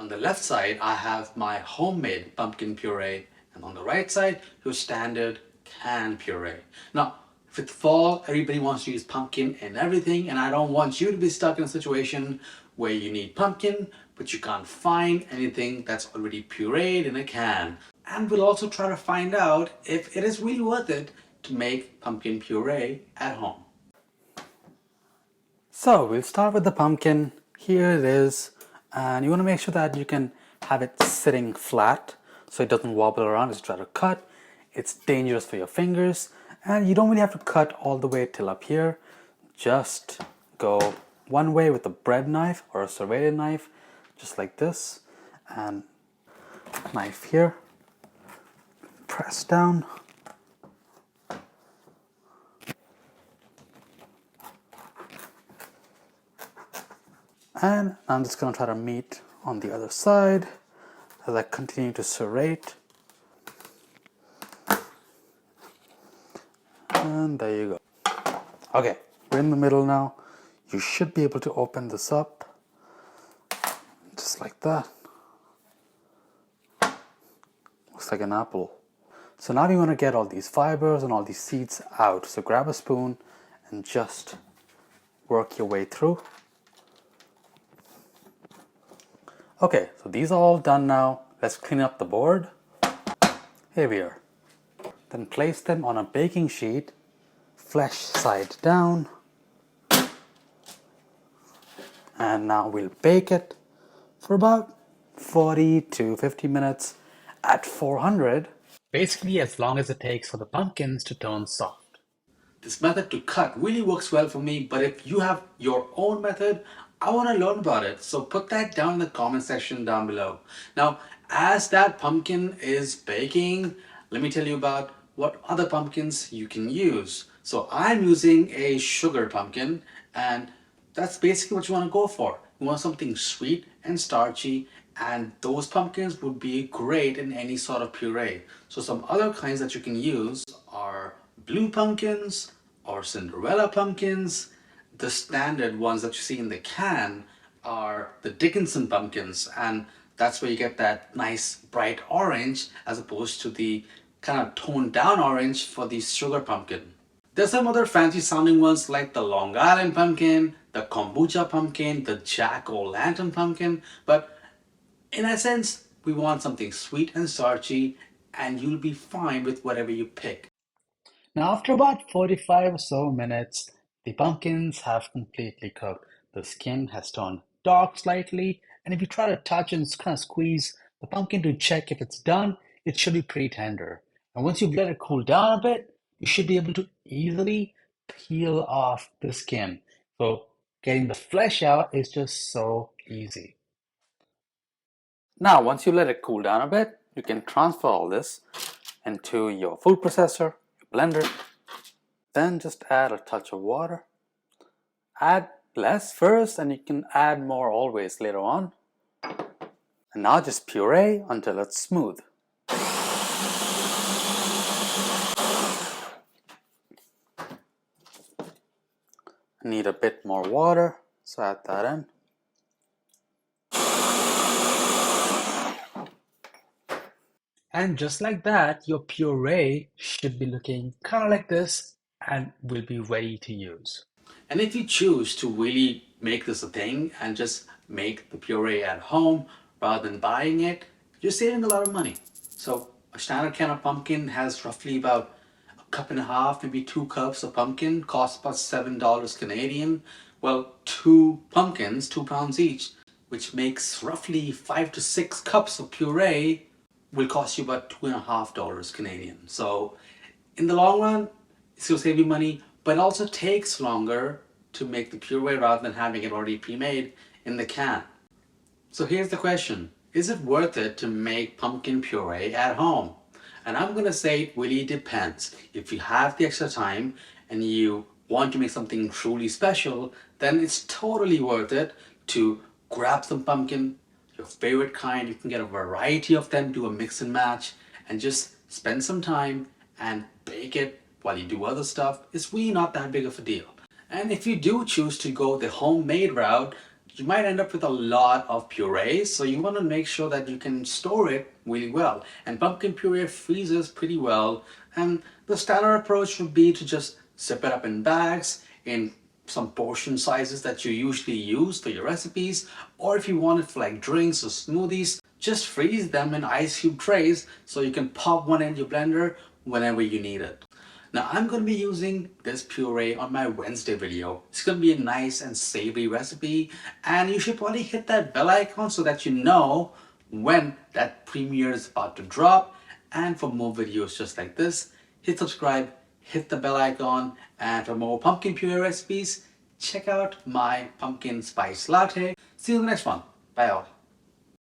On the left side, I have my homemade pumpkin puree, and on the right side, your standard canned puree. Now, if it's fall, everybody wants to use pumpkin and everything, and I don't want you to be stuck in a situation where you need pumpkin, but you can't find anything that's already pureed in a can. And we'll also try to find out if it is really worth it to make pumpkin puree at home. So we'll start with the pumpkin. Here it is, and you want to make sure that you can have it sitting flat so it doesn't wobble around as you try to cut. It's dangerous for your fingers, and you don't really have to cut all the way till up here. Just go one way with a bread knife or a serrated knife, just like this, and knife here, press down. And I'm just going to try to meet on the other side as I continue to serrate. And there you go. Okay, we're in the middle now. You should be able to open this up just like that. Looks like an apple. So now we want to get all these fibers and all these seeds out. So grab a spoon and just work your way through. Okay, so these are all done now. Let's clean up the board. Here we are. Then place them on a baking sheet, flesh side down. And now we'll bake it for about 40 to 50 minutes at 400. Basically as long as it takes for the pumpkins to turn soft. This method to cut really works well for me, but if you have your own method, I want to learn about it. So put that down in the comment section down below. Now, as that pumpkin is baking, let me tell you about what other pumpkins you can use. So I'm using a sugar pumpkin, and that's basically what you want to go for. You want something sweet and starchy, and those pumpkins would be great in any sort of puree. So some other kinds that you can use are blue pumpkins or Cinderella pumpkins. The standard ones that you see in the can are the Dickinson pumpkins, and that's where you get that nice bright orange as opposed to the kind of toned down orange for the sugar pumpkin. There's some other fancy sounding ones like the Long Island pumpkin, the kombucha pumpkin, the jack-o'-lantern pumpkin, but in essence, we want something sweet and starchy, and you'll be fine with whatever you pick. Now, after about 45 or so minutes, the pumpkins have completely cooked. The skin has turned dark slightly, and if you try to touch and kind of squeeze the pumpkin to check if it's done, it should be pretty tender. And once you've let it cool down a bit, you should be able to easily peel off the skin. So getting the flesh out is just so easy. Now, once you let it cool down a bit, you can transfer all this into your food processor, your blender. Then just add a touch of water. Add less first, and you can add more always later on. And now just puree until it's smooth. I need a bit more water, so add that in. And just like that, your puree should be looking kind of like this and will be ready to use. And if you choose to really make this a thing and just make the puree at home rather than buying it, you're saving a lot of money. So a standard can of pumpkin has roughly about a cup and a half, maybe 2 cups of pumpkin, costs about $7 Canadian. Well, 2 pumpkins, 2 pounds each, which makes roughly 5 to 6 cups of puree, will cost you about $2.50 Canadian. So in the long run, it's going to save you money, but it also takes longer to make the puree rather than having it already pre-made in the can. So here's the question. Is it worth it to make pumpkin puree at home? And I'm going to say it really depends. If you have the extra time and you want to make something truly special, then it's totally worth it to grab some pumpkin, your favorite kind. You can get a variety of them, do a mix and match, and just spend some time and bake it while you do other stuff. It's really not that big of a deal. And if you do choose to go the homemade route, you might end up with a lot of puree, so you want to make sure that you can store it really well. And pumpkin puree freezes pretty well, and the standard approach would be to just zip it up in bags in some portion sizes that you usually use for your recipes, or if you want it for like drinks or smoothies, just freeze them in ice cube trays so you can pop one in your blender whenever you need it. Now I'm going to be using this puree on my Wednesday video. It's going to be a nice and savory recipe, and you should probably hit that bell icon so that you know when that premiere is about to drop. And for more videos just like this, hit subscribe, hit the bell icon, and for more pumpkin puree recipes, check out my pumpkin spice latte. See you in the next one. Bye all.